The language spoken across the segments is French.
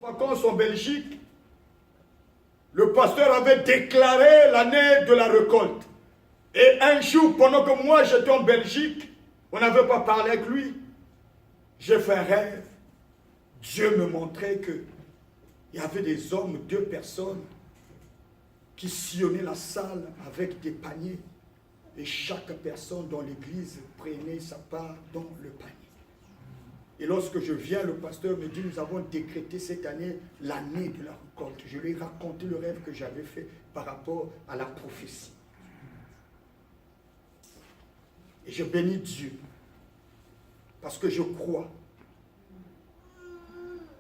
vacances en Belgique, le pasteur avait déclaré l'année de la récolte. Et un jour, pendant que moi j'étais en Belgique, on n'avait pas parlé avec lui. J'ai fait un rêve. Dieu me montrait qu'il y avait des hommes, 2 personnes, qui sillonnaient la salle avec des paniers. Et chaque personne dans l'église prenait sa part dans le panier. Et lorsque je viens, le pasteur me dit, nous avons décrété cette année l'année de la récolte. Je lui ai raconté le rêve que j'avais fait par rapport à la prophétie. Et je bénis Dieu, parce que je crois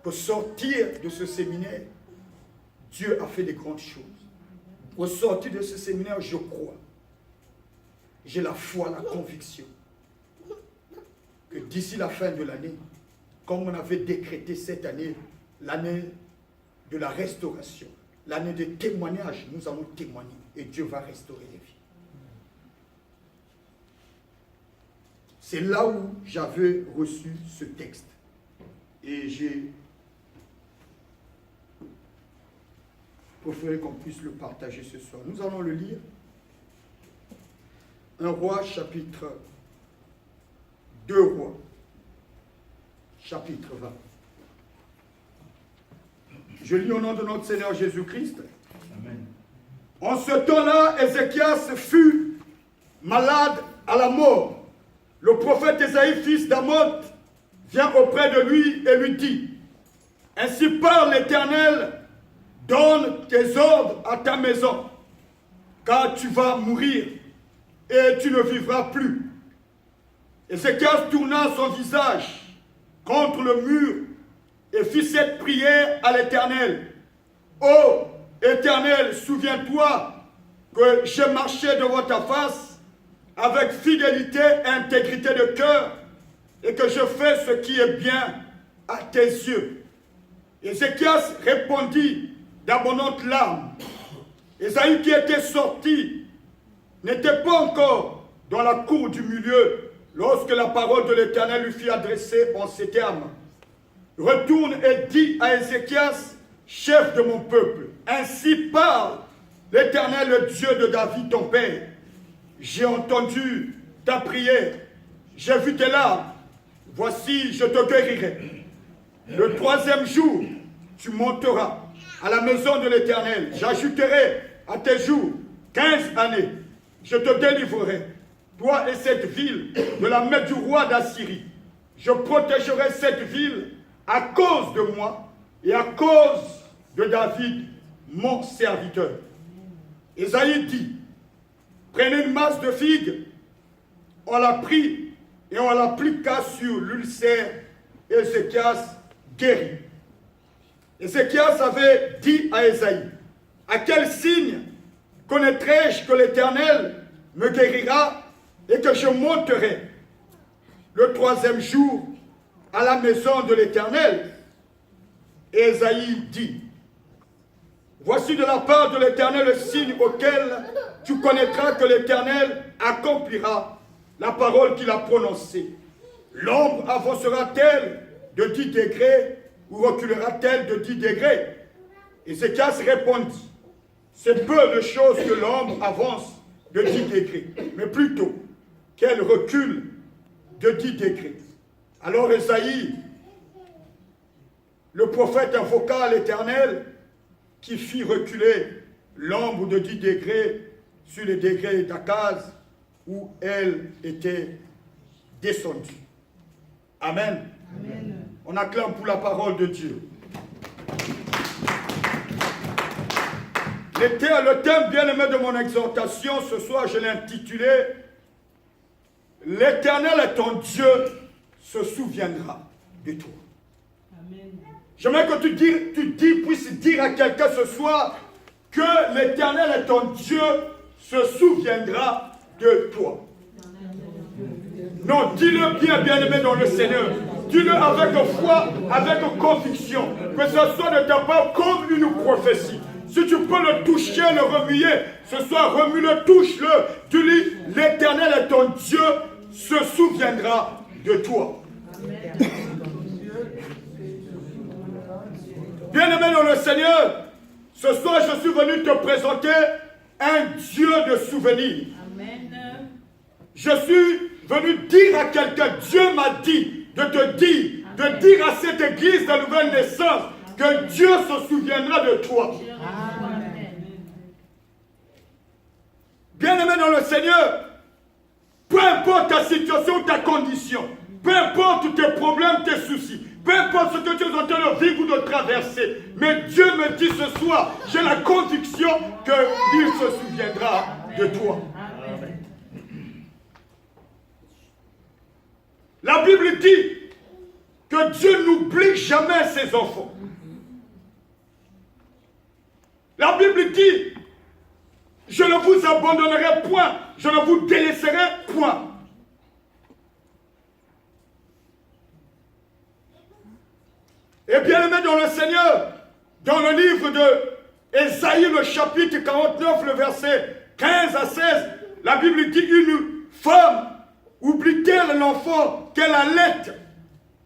pour sortir de ce séminaire, Dieu a fait des grandes choses. Pour sortir de ce séminaire, je crois. J'ai la foi, la conviction que d'ici la fin de l'année, comme on avait décrété cette année, l'année de la restauration, l'année des témoignages, nous allons témoigner et Dieu va restaurer les vies. C'est là où j'avais reçu ce texte. Et j'ai préféré qu'on puisse le partager ce soir. Nous allons le lire. 1 Roi, chapitre 2 Rois, chapitre 20. Je lis au nom de notre Seigneur Jésus-Christ. Amen. En ce temps-là, Ézéchias fut malade à la mort. Le prophète Ésaïe, fils d'Amoth, vient auprès de lui et lui dit, « Ainsi parle l'Éternel, donne tes ordres à ta maison, car tu vas mourir et tu ne vivras plus. » Ézéchias tourna son visage contre le mur et fit cette prière à l'Éternel. « Ô Éternel, souviens-toi que j'ai marché devant ta face avec fidélité et intégrité de cœur, et que je fais ce qui est bien à tes yeux. » Ézéchias répondit d'abondantes larmes. Ésaïe qui était sorti n'était pas encore dans la cour du milieu lorsque la parole de l'Éternel lui fut adressée en ces termes. « Retourne et dis à Ézéchias, chef de mon peuple, ainsi parle l'Éternel, le Dieu de David ton père. J'ai entendu ta prière, j'ai vu tes larmes, voici je te guérirai. Le 3e jour, tu monteras à la maison de l'Éternel. J'ajouterai à tes jours 15 années. Je te délivrerai, toi et cette ville, de la main du roi d'Assyrie. Je protégerai cette ville à cause de moi et à cause de David, mon serviteur. » Ésaïe dit, prenez une masse de figues, on la prit et on l'appliqua sur l'ulcère, et Ézéchias guérit. Ézéchias avait dit à Ésaïe, « À quel signe connaîtrai-je que l'Éternel me guérira et que je monterai le 3e jour à la maison de l'Éternel ?» Et Ésaïe dit, « Voici de la part de l'Éternel le signe auquel tu connaîtras que l'Éternel accomplira la parole qu'il a prononcée. L'ombre avancera-t-elle de 10 degrés ou reculera-t-elle de 10 degrés ?» Ézéchias répondit, « C'est peu de choses que l'ombre avance de 10 degrés, mais plutôt qu'elle recule de 10 degrés. » Alors Ésaïe, le prophète, invoqua l'Éternel qui fit reculer l'ombre de 10 degrés sur les degrés d'Akaz où elle était descendue. Amen. Amen. On acclame pour la parole de Dieu. Le thème bien-aimé de mon exhortation ce soir, je l'ai intitulé « L'Éternel est ton Dieu, se souviendra de toi. » J'aimerais que tu puisses dire à quelqu'un ce soir que l'Éternel est ton Dieu, se souviendra de toi. Non, dis-le bien-aimé dans le Seigneur. Dis-le avec foi, avec conviction, que ce soit de ta part comme une prophétie. Si tu peux le toucher, le remuer, ce soir, remue-le, touche-le. Dis-lui, l'Éternel est ton Dieu, se souviendra de toi. Amen. Bien le Seigneur, ce soir je suis venu te présenter un Dieu de souvenirs. Amen. Je suis venu dire à quelqu'un, Dieu m'a dit de te dire, de dire à cette église de nouvelle naissance que Dieu se souviendra de toi. Bien-aimé dans le Seigneur, peu importe ta situation ou ta condition, peu importe tes problèmes, tes soucis, peu importe ce que tu es en train de vivre ou de traverser, mais Dieu me dit ce soir, j'ai la conviction qu'il se souviendra de toi. La Bible dit que Dieu n'oublie jamais ses enfants. La Bible dit, je ne vous abandonnerai point, je ne vous délaisserai point. Et bien aimé dans le Seigneur, dans le livre de Ésaïe, le chapitre 49, le verset 15 à 16, la Bible dit, une femme oublie-t-elle l'enfant qu'elle allait?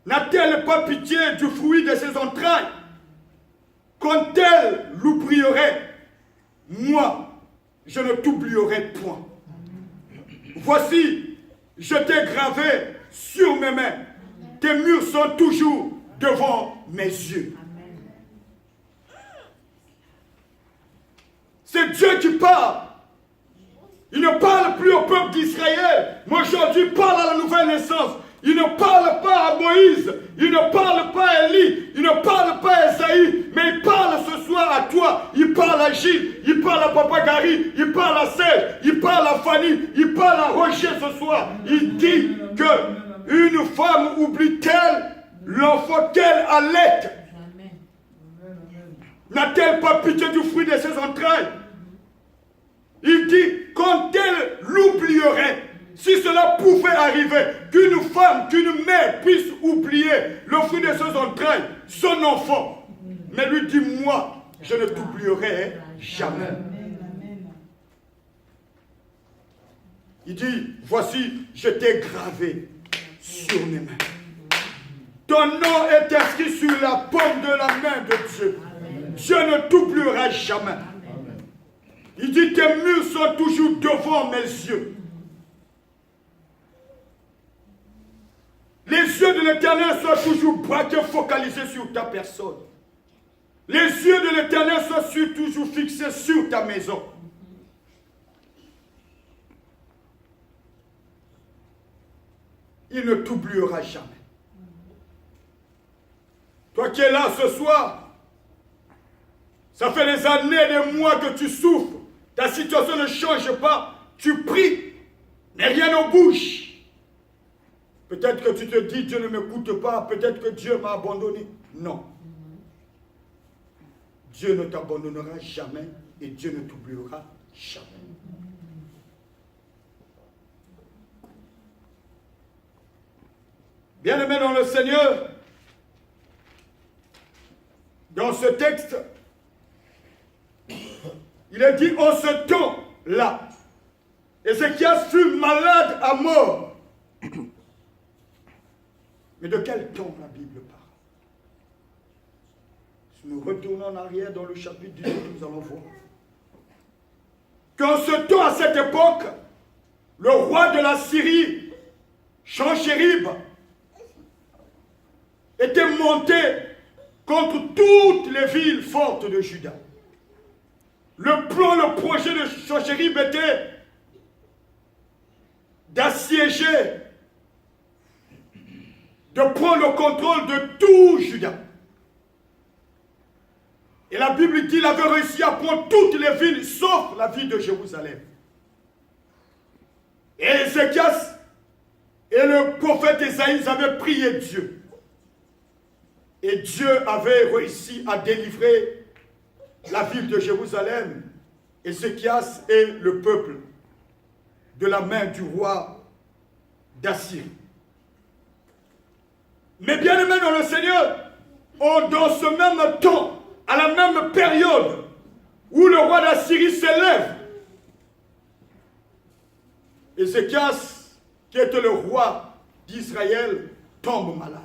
N'a-t-elle pas pitié du fruit de ses entrailles? Quand-elle l'oublierait, moi, je ne t'oublierai point. Voici, je t'ai gravé sur mes mains. Tes murs sont toujours devant mes yeux. C'est Dieu qui parle. Il ne parle plus au peuple d'Israël, mais aujourd'hui il parle à la nouvelle naissance. Il ne parle pas à Moïse, il ne parle pas à Élie, il ne parle pas à Esaïe, mais il parle ce soir à toi. Il parle à Gilles, il parle à Papa Gary, il parle à Serge, il parle à Fanny, il parle à Roger ce soir. Il dit que une femme oublie-t-elle l'enfant qu'elle allait? N'a-t-elle pas pitié du fruit de ses entrailles? Il dit, quand elle l'oublierait, si cela pouvait arriver, qu'une femme, qu'une mère puisse oublier le fruit de ses entrailles, son enfant, mais lui dit, moi, je ne t'oublierai jamais. Il dit, voici, je t'ai gravé sur mes mains. Ton nom est inscrit sur la paume de la main de Dieu. Dieu ne t'oubliera jamais. Il dit, tes murs sont toujours devant mes yeux. Les yeux de l'Éternel sont toujours braqués, focalisés sur ta personne. Les yeux de l'Éternel sont toujours fixés sur ta maison. Il ne t'oubliera jamais. Toi qui es là ce soir, ça fait des années, des mois que tu souffres. Ta situation ne change pas. Tu pries, mais rien ne bouge. Peut-être que tu te dis, Dieu ne m'écoute pas. Peut-être que Dieu m'a abandonné. Non. Dieu ne t'abandonnera jamais et Dieu ne t'oubliera jamais. Bien-aimé dans le Seigneur, dans ce texte, il est dit, en ce temps-là, Ézéchias fut malade à mort. Mais de quel temps la Bible parle? Si nous retournons en arrière dans le chapitre 18, nous allons voir qu'en ce temps, à cette époque, le roi de la Syrie, Sanchérib, était monté contre toutes les villes fortes de Juda. Le plan, le projet de Sanchérib était d'assiéger, de prendre le contrôle de tout Juda. Et la Bible dit qu'il avait réussi à prendre toutes les villes, sauf la ville de Jérusalem. Et Ézéchias et le prophète Ésaïe avaient prié Dieu. Et Dieu avait réussi à délivrer la ville de Jérusalem, Ézéchias et le peuple, de la main du roi d'Assyrie. Mais bien aimé dans le Seigneur, dans ce même temps, à la même période où le roi d'Assyrie s'élève, Ézéchias, qui était le roi d'Israël, tombe malade.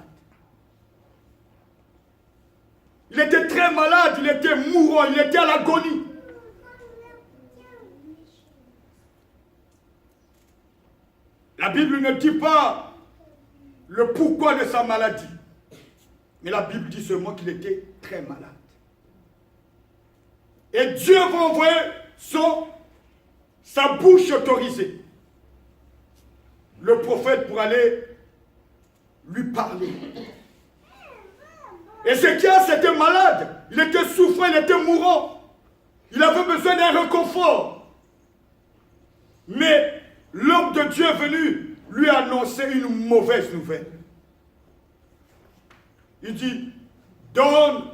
Il était très malade, il était mourant, il était à l'agonie. La Bible ne dit pas le pourquoi de sa maladie. Mais la Bible dit seulement qu'il était très malade. Et Dieu va envoyer sa bouche autorisée, le prophète, pour aller lui parler. Ézéchias était malade, il était souffrant, il était mourant. Il avait besoin d'un réconfort. Mais l'homme de Dieu est venu lui annoncer une mauvaise nouvelle. Il dit, donne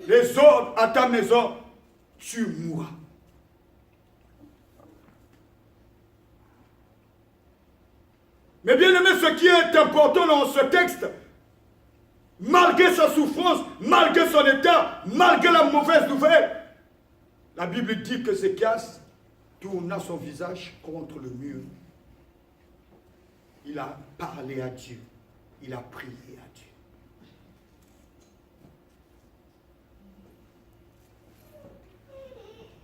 les ordres à ta maison, tu mourras. Mais bien aimé, ce qui est important dans ce texte, malgré sa souffrance, malgré son état, malgré la mauvaise nouvelle, la Bible dit que Ézéchias tourna son visage contre le mur. Il a parlé à Dieu. Il a prié à Dieu.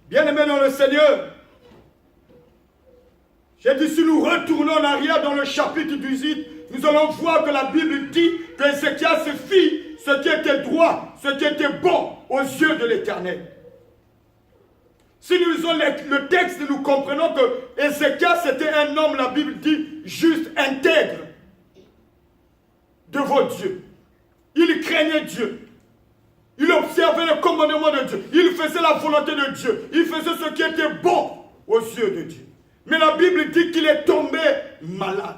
Bien-aimés dans le Seigneur, j'ai dit, si nous retournons en arrière dans le chapitre 18, nous allons voir que la Bible dit que Ézéchias fit ce qui était droit, ce qui était bon aux yeux de l'Éternel. Si nous lisons le texte, nous comprenons que Ézéchias était un homme, la Bible dit, juste, intègre devant Dieu. Il craignait Dieu. Il observait le commandement de Dieu. Il faisait la volonté de Dieu. Il faisait ce qui était bon aux yeux de Dieu. Mais la Bible dit qu'il est tombé malade.